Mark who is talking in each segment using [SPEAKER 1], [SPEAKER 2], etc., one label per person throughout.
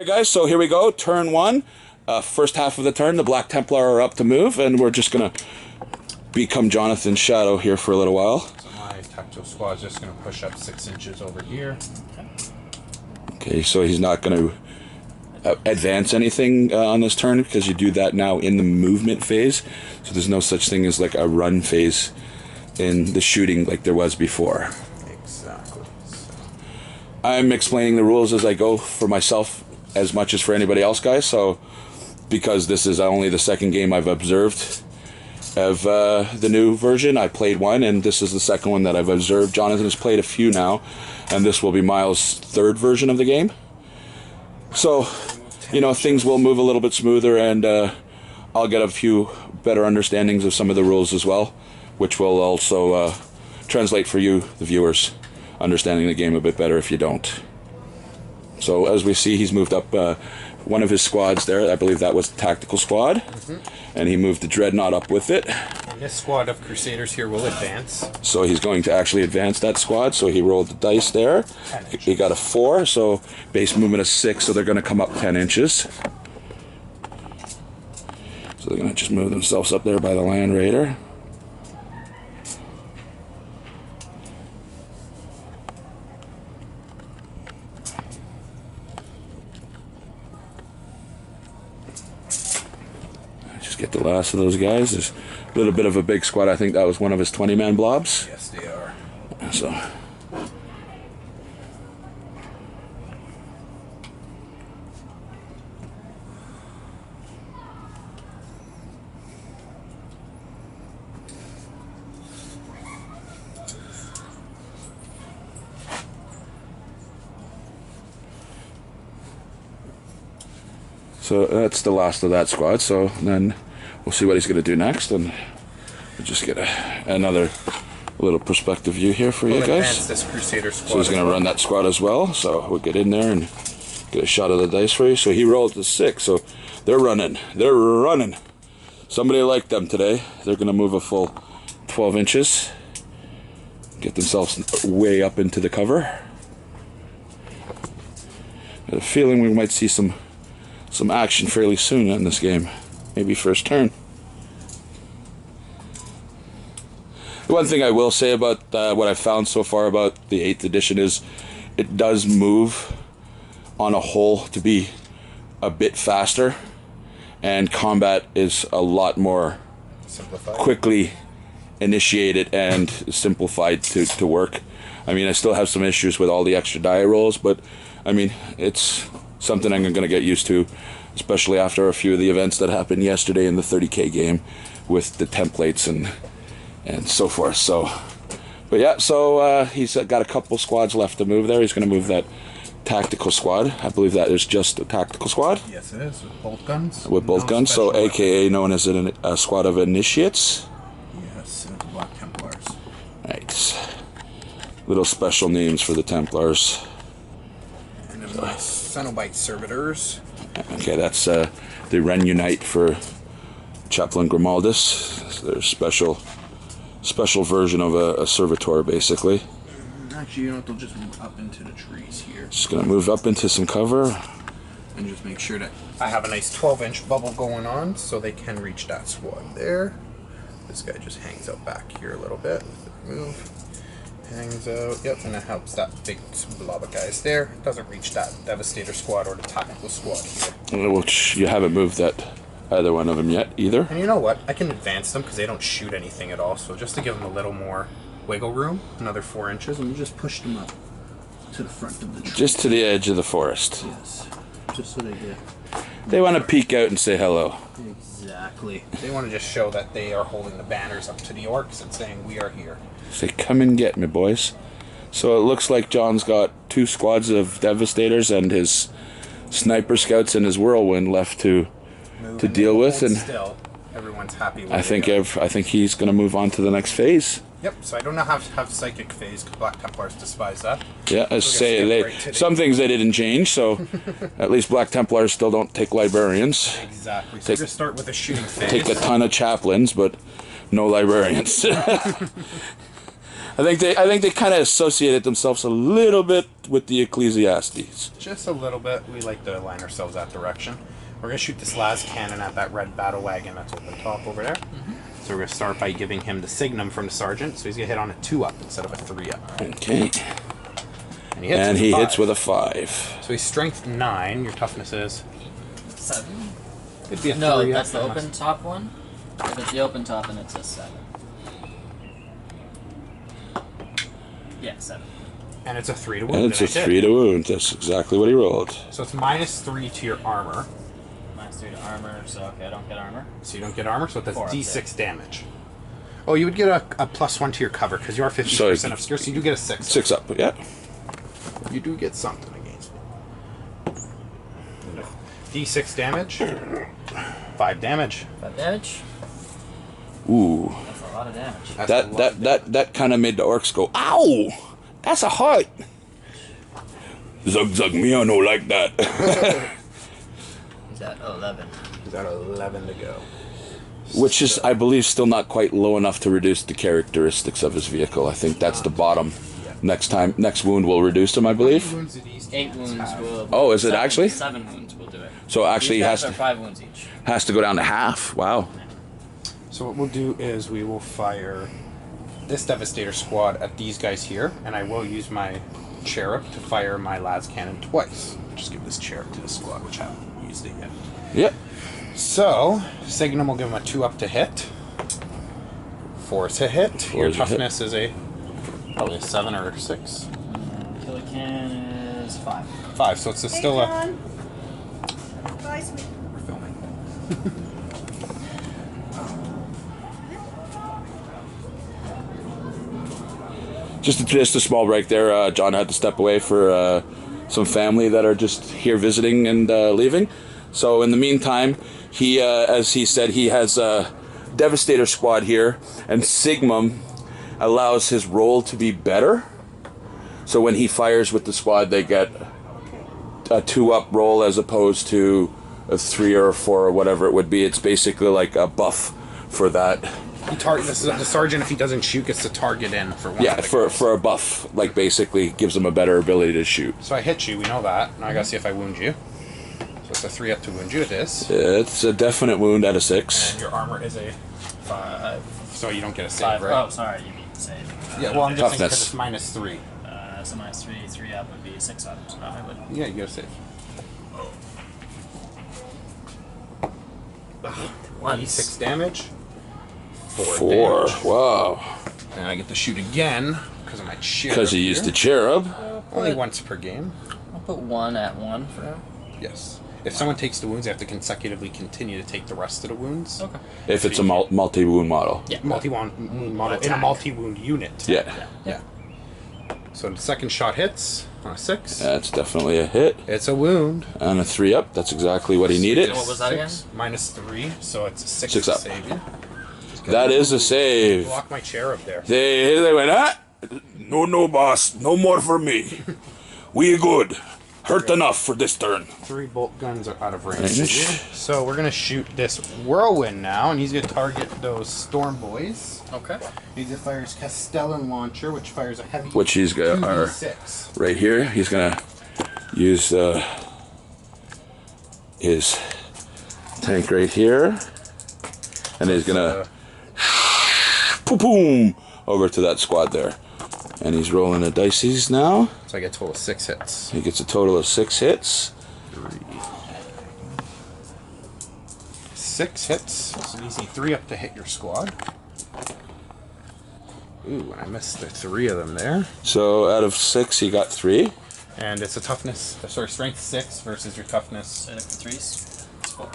[SPEAKER 1] Hey guys, so here we go, turn one. First half of the turn, the Black Templar are up to move, and we're just going to become Jonathan's shadow here for a little while.
[SPEAKER 2] So my tactical squad is just going to push up 6 inches over here.
[SPEAKER 1] Okay, so he's not going to advance anything on this turn, because you do that now in the movement phase. So there's no such thing as like a run phase in the shooting like there was before.
[SPEAKER 2] Exactly. So.
[SPEAKER 1] I'm explaining the rules as I go for myself as much as for anybody else, guys. So because this is only the second game I've observed of the new version, I played one, and this is the second one that I've observed. Jonathan has played a few now, and this will be Miles' third version of the game. So, you know, things will move a little bit smoother, and I'll get a few better understandings of some of the rules as well, which will also translate for you, the viewers, understanding the game a bit better if you don't. So as we see, he's moved up one of his squads there. I believe that was the tactical squad. And he moved the Dreadnought up with it.
[SPEAKER 2] And this squad of Crusaders here will advance.
[SPEAKER 1] So he's going to actually advance that squad. So he rolled the dice there. He got a 4, so base movement of 6, so they're going to come up 10 inches. So they're going to just move themselves up there by the Land Raider. Get the last of those guys. There's a little bit of a big squad. I think that was one of his 20-man blobs.
[SPEAKER 2] Yes, they are.
[SPEAKER 1] So that's the last of that squad. So then we'll see what he's going to do next, and we'll just get another little perspective view here for you guys.
[SPEAKER 2] This Crusader squad.
[SPEAKER 1] So he's going to run that squad as well. So we'll get in there and get a shot of the dice for you. So he rolled the 6. So they're running. They're running. Somebody liked them today. They're going to move a full 12 inches. Get themselves way up into the cover. I have a feeling we might see some action fairly soon in this game. Maybe first turn. The one thing I will say about what I've found so far about the 8th edition is it does move on a whole to be a bit faster, and combat is a lot more quickly initiated and simplified to work. I mean, I still have some issues with all the extra die rolls, but I mean, it's something I'm going to get used to, especially after a few of the events that happened yesterday in the 30K game with the templates and so forth. So, but yeah, so he's got a couple squads left to move there. He's going to move that tactical squad. I believe that is just a tactical squad.
[SPEAKER 2] Yes, it is, with bolt guns.
[SPEAKER 1] With bolt guns, so AKA known as a squad of initiates.
[SPEAKER 2] Yes, the Black Templars.
[SPEAKER 1] Right. Little special names for the Templars.
[SPEAKER 2] And then my Cenobite Servitors.
[SPEAKER 1] Okay, that's the Ren Unite for Chaplain Grimaldus. So there's special version of a servitor, basically.
[SPEAKER 2] Actually, you know what, they'll just move up into the trees here.
[SPEAKER 1] Just gonna move up into some cover.
[SPEAKER 2] And just make sure that I have a nice 12-inch bubble going on, so they can reach that squad there. This guy just hangs out back here a little bit with the move. Hangs out, yep, and it helps that big blob of guys there. Doesn't reach that Devastator squad or the tactical squad here.
[SPEAKER 1] Which you haven't moved that either one of them yet, either.
[SPEAKER 2] And you know what? I can advance them because they don't shoot anything at all. So just to give them a little more wiggle room, another 4 inches, and we'll just push them up to the front of the tree.
[SPEAKER 1] Just to the edge of the forest.
[SPEAKER 2] Yes, just so they get.
[SPEAKER 1] They want to peek out and say hello.
[SPEAKER 2] Exactly. They want to just show that they are holding the banners up to the Orks and saying, "We are here."
[SPEAKER 1] Say, come and get me, boys. So it looks like John's got 2 squads of Devastators and his Sniper Scouts and his Whirlwind left to deal with, and
[SPEAKER 2] still, everyone's happy with
[SPEAKER 1] I think he's going to move on to the next phase.
[SPEAKER 2] Yep. So I don't know how to have psychic phase because Black Templars despise that.
[SPEAKER 1] Yeah, as say some things they didn't change. So at least Black Templars still don't take librarians.
[SPEAKER 2] Exactly. So just start with a shooting phase.
[SPEAKER 1] Take a ton of chaplains, but no librarians. I think they kind of associated themselves a little bit with the Ecclesiastes.
[SPEAKER 2] Just a little bit. We like to align ourselves that direction. We're going to shoot this las cannon at that red battle wagon that's at the top over there. So we're going to start by giving him the signum from the sergeant. So he's going to hit on a 2-up instead of a 3-up.
[SPEAKER 1] Okay.
[SPEAKER 2] And he
[SPEAKER 1] hits with a 5.
[SPEAKER 2] So he's strength 9. Your toughness is
[SPEAKER 3] 7.
[SPEAKER 2] It'd be a
[SPEAKER 3] No,
[SPEAKER 2] 3
[SPEAKER 3] that's the open top one. If it's the open top, then it's a 7. Yeah, 7.
[SPEAKER 2] And it's a 3 to wound.
[SPEAKER 1] And it's a 3 to wound. That's exactly what he rolled.
[SPEAKER 2] So it's -3 to your armor.
[SPEAKER 3] -3 to armor, so okay, I don't get armor.
[SPEAKER 2] So you don't get armor, so that's
[SPEAKER 3] 4 up
[SPEAKER 2] D6 damage. Oh, you would get a +1 to your cover because you are 50% obscure, so you do get a 6.
[SPEAKER 1] 6 up, yeah.
[SPEAKER 2] You do get something against me. D6 damage. 5 damage.
[SPEAKER 3] 5 damage.
[SPEAKER 1] Ooh.
[SPEAKER 3] That's a lot of damage.
[SPEAKER 1] That kind of made the orcs go, ow! That's a heart. Zug, me I don't like that.
[SPEAKER 3] He's at 11.
[SPEAKER 2] He's at 11 to go.
[SPEAKER 1] Which is, I believe, still not quite low enough to reduce the characteristics of his vehicle. I think that's the bottom. Next wound will reduce him, I believe.
[SPEAKER 3] 8 wounds will.
[SPEAKER 1] Oh, is it actually?
[SPEAKER 3] 7 wounds will do it.
[SPEAKER 1] So actually, he
[SPEAKER 3] These guys are 5 wounds each.
[SPEAKER 1] has to go down to half. Wow.
[SPEAKER 2] So what we'll do is we will fire this Devastator squad at these guys here, and I will use my Cherub to fire my las cannon twice. Just give this Cherub to the squad, which I haven't used it yet.
[SPEAKER 1] Yep.
[SPEAKER 2] So, Signum will give him a 2-up to hit. 4 to hit. Your toughness is probably a 7 or 6.
[SPEAKER 3] Killer can is 5.
[SPEAKER 2] 5, so it's still a...
[SPEAKER 4] Bye, sweet.
[SPEAKER 2] We're filming.
[SPEAKER 1] Just a small break there. John had to step away for some family that are just here visiting and leaving. So in the meantime, he, as he said, he has a Devastator squad here, and Signum allows his roll to be better. So when he fires with the squad, they get a 2-up roll as opposed to a 3 or a 4 or whatever it would be. It's basically like a buff for that.
[SPEAKER 2] The sergeant, if he doesn't shoot, gets to target in for one.
[SPEAKER 1] Yeah, for a buff, like basically gives him a better ability to shoot.
[SPEAKER 2] So I hit you, we know that. Now I gotta see if I wound you. So it's a 3-up to wound you, it is.
[SPEAKER 1] It's a definite wound at a 6.
[SPEAKER 2] And your armor is a 5. So you don't get a save,
[SPEAKER 3] 5.
[SPEAKER 2] right?
[SPEAKER 3] Oh, sorry, you mean save.
[SPEAKER 2] Yeah, well, I'm just saying
[SPEAKER 1] Toughness.
[SPEAKER 2] because it's -3.
[SPEAKER 3] So -3, 3 up would be 6 up. So I would.
[SPEAKER 2] Yeah, you get a save. 6 damage.
[SPEAKER 1] 4.
[SPEAKER 2] Damage.
[SPEAKER 1] Wow.
[SPEAKER 2] And I get to shoot again because of my cherub.
[SPEAKER 1] Because he used the cherub.
[SPEAKER 2] Only once per game.
[SPEAKER 3] I'll put 1 at 1 for him.
[SPEAKER 2] Yes. If someone takes the wounds, they have to consecutively continue to take the rest of the wounds.
[SPEAKER 3] Okay.
[SPEAKER 1] If it's a multi-wound model.
[SPEAKER 3] Yeah.
[SPEAKER 2] Multi-wound model in a multi-wound unit.
[SPEAKER 1] Yeah.
[SPEAKER 2] Yeah. So the second shot hits on a 6.
[SPEAKER 1] That's definitely a hit.
[SPEAKER 2] It's a wound.
[SPEAKER 1] And a 3 up. That's exactly what he needed.
[SPEAKER 3] What was that again?
[SPEAKER 2] -3, so it's a 6
[SPEAKER 1] 6
[SPEAKER 2] to
[SPEAKER 1] up.
[SPEAKER 2] save you.
[SPEAKER 1] That is a save.
[SPEAKER 2] Block my cherub there.
[SPEAKER 1] They went, ah, no, boss. No more for me. We good. Hurt enough for this turn.
[SPEAKER 2] 3 bolt guns are out of range. So we're gonna shoot this whirlwind now, and he's gonna target those storm boys.
[SPEAKER 3] Okay.
[SPEAKER 2] He's gonna fire his Castellan launcher, which fires a heavy.
[SPEAKER 1] Which he's got
[SPEAKER 2] 2d6.
[SPEAKER 1] right here. He's gonna use his tank right here, and he's gonna boom over to that squad there. And he's rolling the dices now.
[SPEAKER 2] So I get a total of 6 hits.
[SPEAKER 1] He gets a total of 6 hits.
[SPEAKER 2] 6 hits. So you see 3 up to hit your squad. Ooh, and I missed the 3 of them there.
[SPEAKER 1] So out of 6, he got 3.
[SPEAKER 2] And it's a toughness, strength 6 versus your toughness
[SPEAKER 3] So the 3s. It's 4.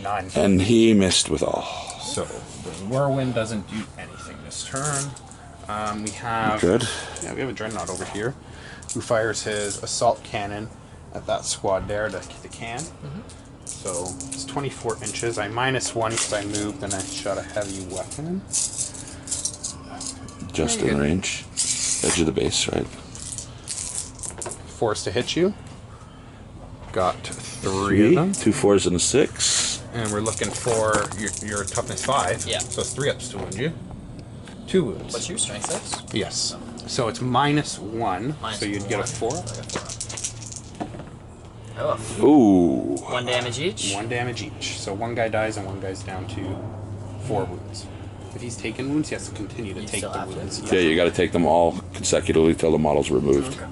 [SPEAKER 2] 9.
[SPEAKER 1] And he missed with all.
[SPEAKER 2] So the whirlwind doesn't do anything this turn. We have
[SPEAKER 1] Good.
[SPEAKER 2] Yeah, we have a dreadnought over here who fires his assault cannon at that squad there, the can. So it's 24 inches. I -1 because I moved and I shot a heavy weapon.
[SPEAKER 1] Just in range. Edge of the base, right?
[SPEAKER 2] Forced to hit you. Got 3 of them.
[SPEAKER 1] 2 4s and a 6.
[SPEAKER 2] And we're looking for your toughness 5.
[SPEAKER 3] Yeah.
[SPEAKER 2] So it's 3 ups to wound you. 2 wounds.
[SPEAKER 3] What's your strength 6?
[SPEAKER 2] Yes. So it's -1,
[SPEAKER 3] Minus
[SPEAKER 2] so you'd get a 4.
[SPEAKER 3] Oh,
[SPEAKER 1] Ooh.
[SPEAKER 3] 1 damage each?
[SPEAKER 2] 1 damage each. So one guy dies and one guy's down to 4 wounds. If he's taken wounds, he has to continue to
[SPEAKER 3] You
[SPEAKER 2] take
[SPEAKER 3] still
[SPEAKER 2] the
[SPEAKER 3] have to?
[SPEAKER 2] wounds.
[SPEAKER 1] Yeah, you got to take them all consecutively till the model's removed.
[SPEAKER 3] Okay.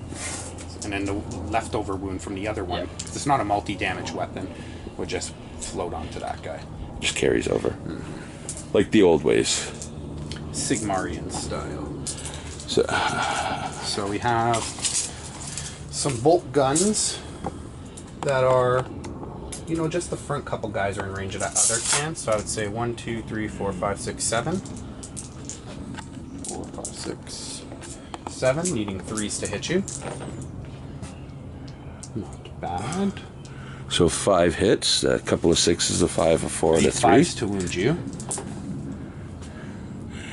[SPEAKER 2] And then the leftover wound from the other one,
[SPEAKER 3] Yep.
[SPEAKER 2] 'cause it's not a multi-damage weapon, would just float onto that guy.
[SPEAKER 1] Just carries over. Like the old ways.
[SPEAKER 2] Sigmarian style.
[SPEAKER 1] So,
[SPEAKER 2] So we have some bolt guns that are, you know, just the front couple guys are in range of that other can. So I would say 1, 2, 3, 4, 5, 6, 7. 4, 5, 6, 7, needing 3s to hit you. Not bad.
[SPEAKER 1] so 5 hits, a couple of 6s, a 5, a 4, and a 3.
[SPEAKER 2] 5s to wound you.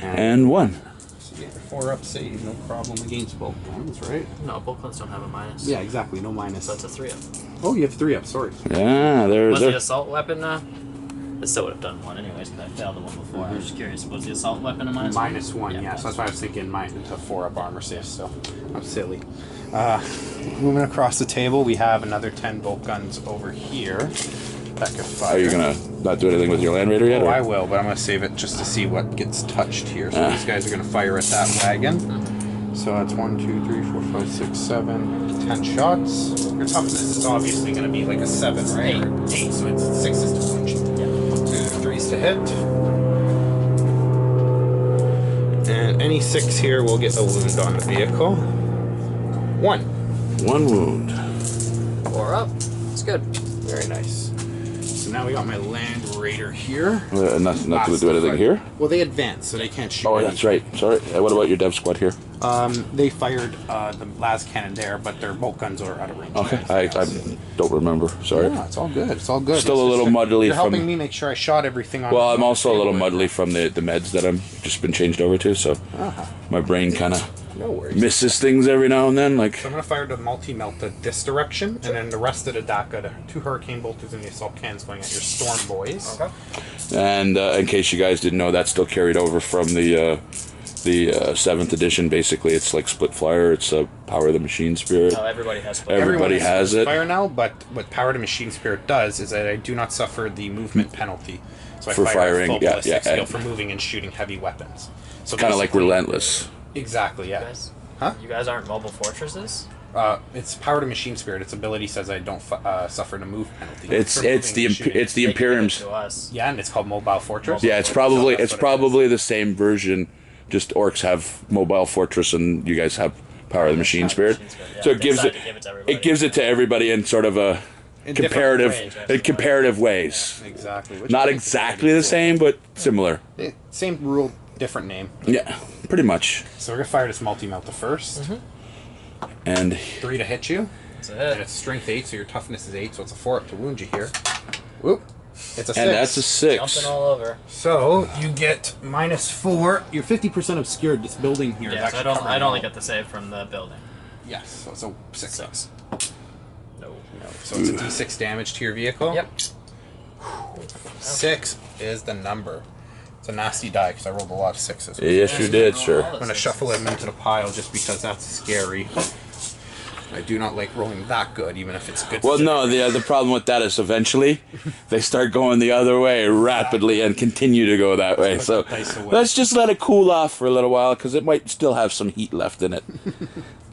[SPEAKER 1] And 1.
[SPEAKER 2] So you get your 4-up save, no problem against bolt guns, right?
[SPEAKER 3] No, bolt guns don't have a minus.
[SPEAKER 2] Yeah, exactly, no minus.
[SPEAKER 3] So it's a 3-up.
[SPEAKER 2] Oh, you have 3-up, sorry.
[SPEAKER 1] Yeah,
[SPEAKER 3] Was the
[SPEAKER 1] they're
[SPEAKER 3] assault weapon, this still would have done 1 anyways, because I failed the one before. I was just curious, was the assault weapon a minus?
[SPEAKER 2] -1, yeah. So that's why I was thinking mine to 4-up armor save, so I'm silly. Moving across the table, we have another 10 bolt guns over here that could fire.
[SPEAKER 1] Are you gonna not do anything with your Land Raider yet?
[SPEAKER 2] Oh,
[SPEAKER 1] or?
[SPEAKER 2] I will, but I'm going to save it just to see what gets touched here. So these guys are going to fire at that wagon. So that's 1, 2, 3, 4, 5, 6, 7, 10 shots. Your toughness is obviously going to be like a 7, right?
[SPEAKER 3] 8.
[SPEAKER 2] Or 8, so it's 6s to wound.
[SPEAKER 3] Yeah.
[SPEAKER 2] 2, 3s to hit. And any 6 here will get a wound on the vehicle. 1.
[SPEAKER 1] 1 wound.
[SPEAKER 3] 4 up. It's good.
[SPEAKER 2] Very nice. So now we got my Land Raider here.
[SPEAKER 1] Nothing to do anything here?
[SPEAKER 2] Well, they advance, so they can't shoot.
[SPEAKER 1] Oh, that's right. Sorry. What about your dev squad here?
[SPEAKER 2] They fired the las cannon there, but their bolt guns are out of range.
[SPEAKER 1] Okay, I don't remember. Sorry.
[SPEAKER 2] Yeah, it's all good. It's all good.
[SPEAKER 1] Still
[SPEAKER 2] It's
[SPEAKER 1] a little
[SPEAKER 2] just
[SPEAKER 1] muddly
[SPEAKER 2] You're helping
[SPEAKER 1] from-
[SPEAKER 2] me make sure I shot everything on.
[SPEAKER 1] Well, I'm also a little
[SPEAKER 2] table.
[SPEAKER 1] muddly from the meds that I'm just been changed over to, so my brain kind of
[SPEAKER 2] No worries.
[SPEAKER 1] misses things every now and then. Like,
[SPEAKER 2] So I'm gonna fire the multi-melt to this direction, and then the rest of the DACA, the 2 hurricane bolters and the assault cannons going at your storm boys.
[SPEAKER 3] Okay.
[SPEAKER 1] and in case you guys didn't know, that's still carried over from the 7th edition. Basically, it's like split flyer. It's Power of the Machine Spirit.
[SPEAKER 3] No, everybody has
[SPEAKER 1] Everybody
[SPEAKER 2] Everyone
[SPEAKER 1] has it.
[SPEAKER 2] Fire now, but what Power to Machine Spirit does is that I do not suffer the movement penalty. So I
[SPEAKER 1] For
[SPEAKER 2] fire
[SPEAKER 1] firing,
[SPEAKER 2] a full
[SPEAKER 1] yeah,
[SPEAKER 2] ballistic
[SPEAKER 1] yeah,
[SPEAKER 2] skill
[SPEAKER 1] and-
[SPEAKER 2] for moving and shooting heavy weapons. So
[SPEAKER 1] Kind of like
[SPEAKER 2] basically-
[SPEAKER 1] Relentless.
[SPEAKER 2] Exactly, yeah.
[SPEAKER 3] Guys,
[SPEAKER 2] Huh?
[SPEAKER 3] you guys aren't mobile fortresses?
[SPEAKER 2] It's Power to Machine Spirit. Its ability says I don't suffer the move penalty.
[SPEAKER 1] It's
[SPEAKER 2] for
[SPEAKER 1] it's
[SPEAKER 2] moving
[SPEAKER 1] the
[SPEAKER 2] and shooting.
[SPEAKER 1] it's the
[SPEAKER 3] They give it
[SPEAKER 1] Imperium's.
[SPEAKER 3] to us.
[SPEAKER 2] Yeah, and it's called Mobile Fortress.
[SPEAKER 1] Yeah, it's
[SPEAKER 2] So
[SPEAKER 1] probably
[SPEAKER 2] that's
[SPEAKER 1] it's
[SPEAKER 2] what it
[SPEAKER 1] probably the same version. Just Orks have Mobile Fortress, and you guys have Power of the Machine Spirit.
[SPEAKER 3] Machine Spirit, yeah.
[SPEAKER 1] So it
[SPEAKER 3] They
[SPEAKER 1] gives
[SPEAKER 3] decided
[SPEAKER 1] it
[SPEAKER 3] to give it to everybody.
[SPEAKER 1] it gives it to everybody in sort of a
[SPEAKER 2] In
[SPEAKER 1] comparative
[SPEAKER 2] different
[SPEAKER 3] ways,
[SPEAKER 1] in comparative ways.
[SPEAKER 2] is. Exactly. Which
[SPEAKER 1] Not
[SPEAKER 2] makes it
[SPEAKER 1] exactly
[SPEAKER 2] really
[SPEAKER 1] the same, but similar.
[SPEAKER 2] cool. Same rule, different name.
[SPEAKER 1] Yeah, pretty much.
[SPEAKER 2] So we're gonna fire this multi-melt the first.
[SPEAKER 1] And
[SPEAKER 2] 3 to hit you.
[SPEAKER 3] That's
[SPEAKER 2] And
[SPEAKER 3] it.
[SPEAKER 2] it's strength 8, so your toughness is 8, so it's a 4 up to wound you here. Whoop. It's a 6.
[SPEAKER 1] and that's a 6.
[SPEAKER 3] Jumping all over.
[SPEAKER 2] So you get -4. You're 50% obscured. This building here is
[SPEAKER 3] Yeah, so
[SPEAKER 2] actually
[SPEAKER 3] I don't.
[SPEAKER 2] covering
[SPEAKER 3] I'd only
[SPEAKER 2] all-
[SPEAKER 3] get the save from the building.
[SPEAKER 2] Yes, so it's a 6.
[SPEAKER 3] 6. No.
[SPEAKER 2] So it's a D6 damage to your vehicle.
[SPEAKER 3] Yep.
[SPEAKER 2] 6 is the number. It's a nasty die because I rolled a lot of 6s.
[SPEAKER 1] Yes, you did, sure.
[SPEAKER 2] I'm going to shuffle them into the pile just because that's scary. I do not like rolling that good, even if it's good.
[SPEAKER 1] Well, no, the problem with that is eventually they start going the other way rapidly and continue to go that way. So
[SPEAKER 2] put the dice away.
[SPEAKER 1] let's just let it cool off for a little while because it might still have some heat left in it.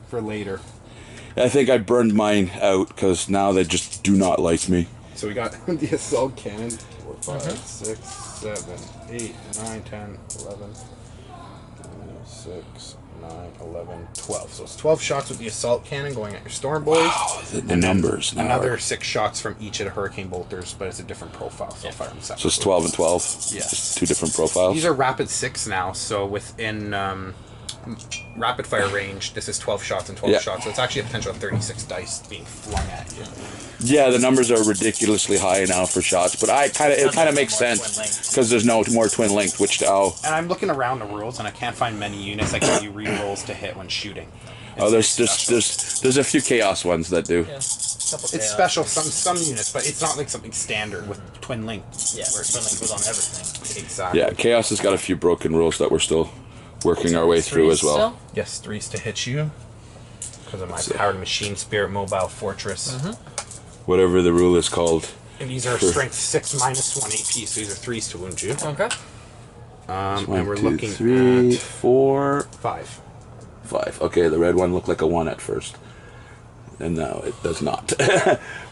[SPEAKER 2] For later.
[SPEAKER 1] I think I burned mine out because now they just do not like me.
[SPEAKER 2] So we got the assault cannon. 4, 5, 6, 7, 8, 9, 10, 11, 6, 9, 11, 12. So it's 12 shots with the assault cannon going at your storm boys.
[SPEAKER 1] Oh, the numbers now.
[SPEAKER 2] Another 6 shots from each of the hurricane bolters, but it's a different profile, so I'll fire them separately.
[SPEAKER 1] So it's 12 and 12.
[SPEAKER 2] Yes.
[SPEAKER 1] Just 2 different profiles.
[SPEAKER 2] These are rapid 6 now, so within rapid fire range, this is 12 shots and 12
[SPEAKER 1] Yeah.
[SPEAKER 2] shots, so it's actually a potential of 36 dice being flung at you.
[SPEAKER 1] Yeah, the numbers are ridiculously high now for shots, but it kind of makes
[SPEAKER 3] More
[SPEAKER 1] sense
[SPEAKER 3] twin linked.
[SPEAKER 1] because there's no more twin linked, which
[SPEAKER 2] And I'm looking around the rules, and I can't find many units that give you re-rolls to hit when shooting.
[SPEAKER 1] there's
[SPEAKER 2] special.
[SPEAKER 1] there's a few chaos ones that do.
[SPEAKER 3] Yeah. Couple
[SPEAKER 2] It's
[SPEAKER 3] chaos.
[SPEAKER 2] special, some units, but it's not like something standard with twin link.
[SPEAKER 3] Yeah, where twin link was on everything.
[SPEAKER 2] Exactly.
[SPEAKER 1] Yeah, chaos has got a few broken rules that we're still working our way through as well.
[SPEAKER 3] Still?
[SPEAKER 2] Yes, 3s to hit you. Because of my Powered Machine Spirit Mobile Fortress.
[SPEAKER 1] Whatever the rule is called.
[SPEAKER 2] And these are strength 6 minus 1 AP, so these are 3s to wound you.
[SPEAKER 3] Okay.
[SPEAKER 2] And
[SPEAKER 1] One,
[SPEAKER 2] we're
[SPEAKER 1] two,
[SPEAKER 2] looking
[SPEAKER 1] 3,
[SPEAKER 2] at
[SPEAKER 1] 4,
[SPEAKER 2] 5.
[SPEAKER 1] 5. Okay, the red one looked like a 1 at first. And now it does not.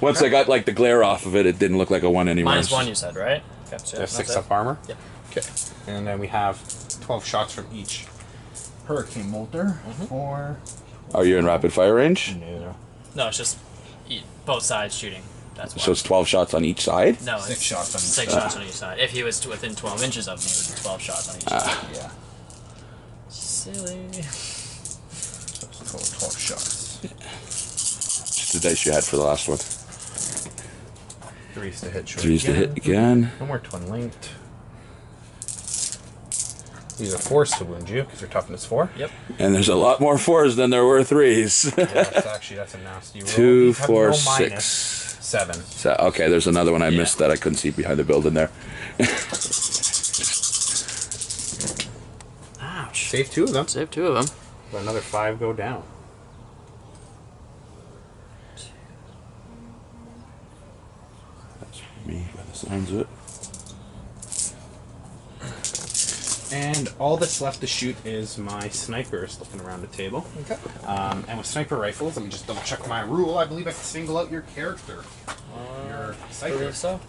[SPEAKER 1] Once I got like the glare off of it, it didn't look like a 1 anymore.
[SPEAKER 3] -1 you said, right? Okay, so
[SPEAKER 2] There's
[SPEAKER 3] that's
[SPEAKER 2] 6
[SPEAKER 3] it.
[SPEAKER 2] up armor.
[SPEAKER 3] Yep.
[SPEAKER 2] Okay. And then we have 12 shots from each. Hurricane Molter. 4.
[SPEAKER 1] Are you in rapid fire range?
[SPEAKER 2] No.
[SPEAKER 3] No, it's just both sides shooting. That's why.
[SPEAKER 1] So it's 12 shots on each side?
[SPEAKER 3] No,
[SPEAKER 2] 6
[SPEAKER 3] it's
[SPEAKER 2] shots on each
[SPEAKER 3] 6
[SPEAKER 2] side.
[SPEAKER 3] shots on each side. If he was within 12 inches of me, it would be 12 shots on each side.
[SPEAKER 2] Yeah.
[SPEAKER 3] Silly.
[SPEAKER 2] So it's a total of 12 shots.
[SPEAKER 1] Just the dice you had for the last one.
[SPEAKER 2] 3s to hit.
[SPEAKER 1] 3s to hit again.
[SPEAKER 2] No more twin linked. These are 4s to wound you because your toughness 4.
[SPEAKER 3] Yep.
[SPEAKER 1] And there's a lot more 4s than there were 3s.
[SPEAKER 2] That's a nasty roll.
[SPEAKER 1] 2,
[SPEAKER 2] These have
[SPEAKER 1] 4,
[SPEAKER 2] no
[SPEAKER 1] 6.
[SPEAKER 2] minus. 7.
[SPEAKER 1] So, okay, there's another one I missed that I couldn't see behind the building there.
[SPEAKER 3] Ouch.
[SPEAKER 2] Save 2 of them.
[SPEAKER 3] Save 2 of them.
[SPEAKER 2] But another 5 go down.
[SPEAKER 1] That's me by the sounds of it.
[SPEAKER 2] And all that's left to shoot is my snipers looking around the table.
[SPEAKER 3] Okay.
[SPEAKER 2] And with sniper rifles, let me just double check my rule. I believe I can single out your character. Your
[SPEAKER 3] I
[SPEAKER 2] sniper.
[SPEAKER 3] believe so.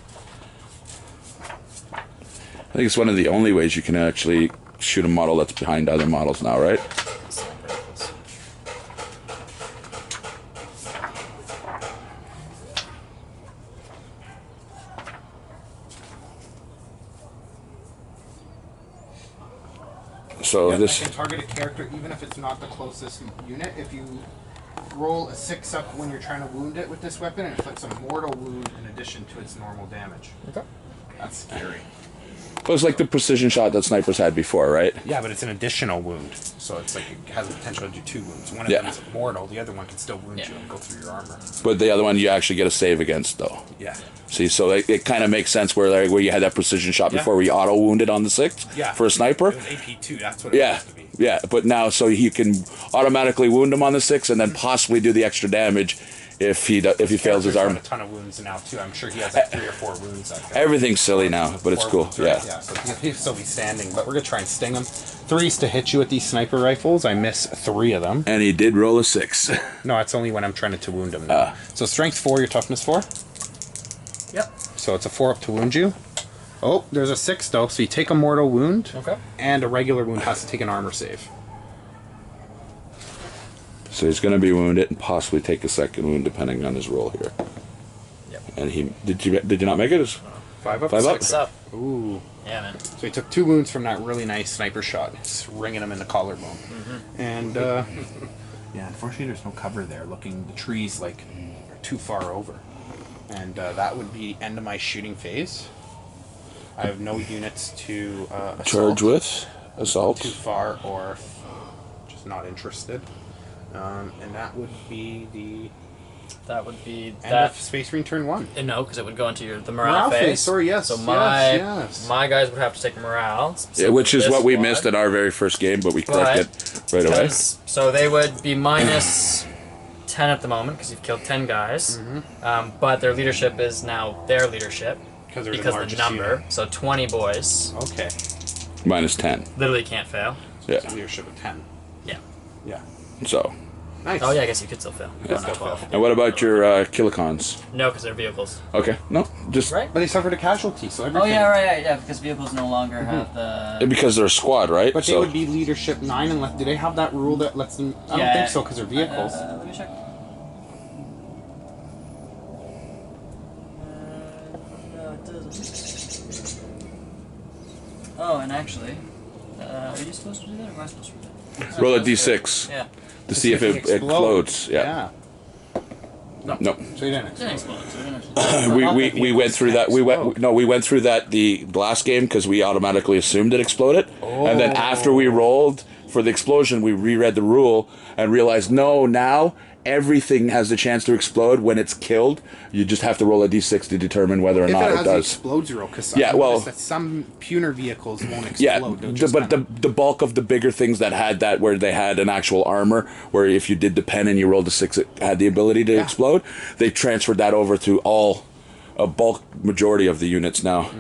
[SPEAKER 1] I think it's one of the only ways you can actually shoot a model that's behind other models now, right?
[SPEAKER 3] Sniper rifles.
[SPEAKER 1] So
[SPEAKER 2] Yep,
[SPEAKER 1] this...
[SPEAKER 2] I can target a character even if it's not the closest unit. If you roll a 6 up when you're trying to wound it with this weapon, it inflicts a mortal wound in addition to its normal damage.
[SPEAKER 3] Okay.
[SPEAKER 2] That's scary.
[SPEAKER 1] Well, it's like the precision shot that snipers had before, right?
[SPEAKER 2] Yeah, but it's an additional wound. So it's like it has the potential to do 2 wounds. One of
[SPEAKER 1] Yeah.
[SPEAKER 2] them is mortal, the other one can still wound
[SPEAKER 3] Yeah.
[SPEAKER 2] you and go through your armor.
[SPEAKER 1] But the other one you actually get a save against, though.
[SPEAKER 2] Yeah.
[SPEAKER 1] See, so it kind of makes sense where you had that precision shot
[SPEAKER 2] Yeah.
[SPEAKER 1] before we auto wounded on the 6
[SPEAKER 2] Yeah.
[SPEAKER 1] for a sniper.
[SPEAKER 2] It was AP2, that's what it
[SPEAKER 1] Yeah,
[SPEAKER 2] supposed to be.
[SPEAKER 1] yeah, but now so you can automatically wound him on the 6 and then possibly do the extra damage if he fails his
[SPEAKER 2] Character's got
[SPEAKER 1] armor.
[SPEAKER 2] a ton of wounds now too. I'm sure he has like 3 or 4 wounds. That guy.
[SPEAKER 1] Everything's silly now, but it's
[SPEAKER 2] 4
[SPEAKER 1] cool.
[SPEAKER 2] wounds, right?
[SPEAKER 1] Yeah.
[SPEAKER 2] So he'll still be standing, but we're gonna try and sting him. 3s to hit you with these sniper rifles. I miss 3 of them.
[SPEAKER 1] And he did roll a 6.
[SPEAKER 2] No, it's only when I'm trying to wound him. Now. So strength 4, your toughness 4.
[SPEAKER 3] Yep.
[SPEAKER 2] So it's a 4 up to wound you. Oh, there's a 6 though. So you take a mortal wound.
[SPEAKER 3] Okay.
[SPEAKER 2] And a regular wound has to take an armor save.
[SPEAKER 1] So he's going to be wounded and possibly take a second wound depending on his roll here.
[SPEAKER 3] Yep.
[SPEAKER 1] And he did you not make it?
[SPEAKER 2] 5 up.
[SPEAKER 1] 5 up?
[SPEAKER 3] 6 up.
[SPEAKER 2] Ooh.
[SPEAKER 3] Yeah, man.
[SPEAKER 2] So he took 2 wounds from that really nice sniper shot. It's ringing him in the collarbone. And yeah, unfortunately there's no cover there. The trees like are too far over. And that would be end of my shooting phase. I have no units to assault.
[SPEAKER 1] Charge with assault.
[SPEAKER 2] Too far or just not interested. And that would be the
[SPEAKER 3] That would be
[SPEAKER 2] end
[SPEAKER 3] that.
[SPEAKER 2] of Space Marine turn 1.
[SPEAKER 3] No, because it would go into the morale phase.
[SPEAKER 2] Sorry, yes.
[SPEAKER 3] So
[SPEAKER 2] yes.
[SPEAKER 3] my guys would have to take morale.
[SPEAKER 1] Yeah, which is
[SPEAKER 3] this
[SPEAKER 1] what we
[SPEAKER 3] squad.
[SPEAKER 1] missed in our very first game, but we corrected right away.
[SPEAKER 3] So they would be minus 10 at the moment because you've killed 10 guys. But their leadership is now their leadership
[SPEAKER 2] Because
[SPEAKER 3] because of the number.
[SPEAKER 2] unit.
[SPEAKER 3] So 20 boys.
[SPEAKER 2] Okay.
[SPEAKER 1] Minus 10.
[SPEAKER 3] Literally can't fail.
[SPEAKER 1] Yeah.
[SPEAKER 2] So leadership of 10.
[SPEAKER 3] Yeah.
[SPEAKER 2] Yeah.
[SPEAKER 1] So.
[SPEAKER 2] Nice.
[SPEAKER 3] Oh yeah, I guess you could still fail.
[SPEAKER 2] Yeah,
[SPEAKER 3] Oh,
[SPEAKER 2] still
[SPEAKER 3] not 12.
[SPEAKER 2] fail.
[SPEAKER 1] And what about your kilocons?
[SPEAKER 3] No, because they're vehicles.
[SPEAKER 1] Okay. No, just
[SPEAKER 3] Right?
[SPEAKER 2] But they suffered a casualty, so
[SPEAKER 3] Oh
[SPEAKER 2] everything.
[SPEAKER 3] yeah, right, yeah, because vehicles no longer have the.
[SPEAKER 1] because they're a squad, right?
[SPEAKER 2] But they would be leadership 9 unless. Do they have that rule that lets them? I don't think so because they're vehicles.
[SPEAKER 3] Let me check. No, it doesn't. Oh, and actually, are you supposed to do that, or am I supposed to do that?
[SPEAKER 1] roll a d6
[SPEAKER 3] Yeah.
[SPEAKER 1] to see if it explodes. Yeah. No.
[SPEAKER 2] So you didn't.
[SPEAKER 3] It didn't explode. So it didn't
[SPEAKER 1] We went through that. We went through that the last game because we automatically assumed it exploded, and then after we rolled for the explosion, we reread the rule and realized no, now everything has the chance to explode when it's killed. You just have to roll a d6 to determine whether or
[SPEAKER 2] If
[SPEAKER 1] not
[SPEAKER 2] it
[SPEAKER 1] it
[SPEAKER 2] has the
[SPEAKER 1] does.
[SPEAKER 2] explodes rule, because that some puner vehicles won't explode.
[SPEAKER 1] Yeah,
[SPEAKER 2] They'll just
[SPEAKER 1] but the bulk of the bigger things that had that, where they had an actual armor, where if you did the pen and you rolled a 6, it had the ability to explode. They transferred that over to a bulk majority of the units now.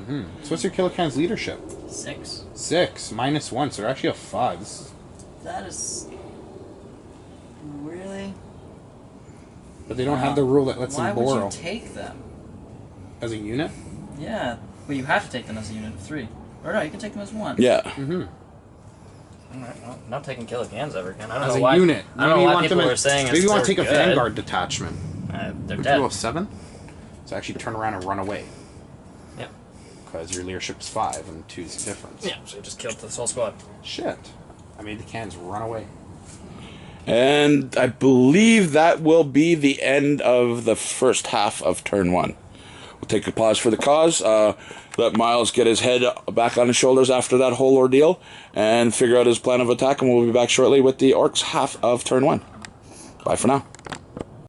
[SPEAKER 2] So what's your kilocan's leadership?
[SPEAKER 3] 6.
[SPEAKER 2] 6 minus 1, so they're actually a 5.
[SPEAKER 3] That is really.
[SPEAKER 2] But they don't have the rule that lets
[SPEAKER 3] Why
[SPEAKER 2] them borrow.
[SPEAKER 3] would you take them?
[SPEAKER 2] As a unit?
[SPEAKER 3] Yeah, but you have to take them as a unit of 3. Or no, you can take them as 1.
[SPEAKER 1] Yeah.
[SPEAKER 3] Alright, well, I'm not taking kilogans ever again. I don't
[SPEAKER 2] As
[SPEAKER 3] know
[SPEAKER 2] a
[SPEAKER 3] why.
[SPEAKER 2] unit.
[SPEAKER 3] I don't know why people were saying
[SPEAKER 2] maybe you want to take a
[SPEAKER 3] good.
[SPEAKER 2] Vanguard detachment.
[SPEAKER 3] They're
[SPEAKER 2] Would
[SPEAKER 3] dead.
[SPEAKER 2] you roll 7? So actually turn around and run away.
[SPEAKER 3] Yep.
[SPEAKER 2] Because your leadership's 5 and 2's the difference.
[SPEAKER 3] Yeah, so you just killed this whole squad.
[SPEAKER 2] Shit. I made the cans run away.
[SPEAKER 1] And I believe that will be the end of the first half of turn 1. We'll take a pause for the cause, let Miles get his head back on his shoulders after that whole ordeal, and figure out his plan of attack, and we'll be back shortly with the Orks half of turn 1. Bye for now.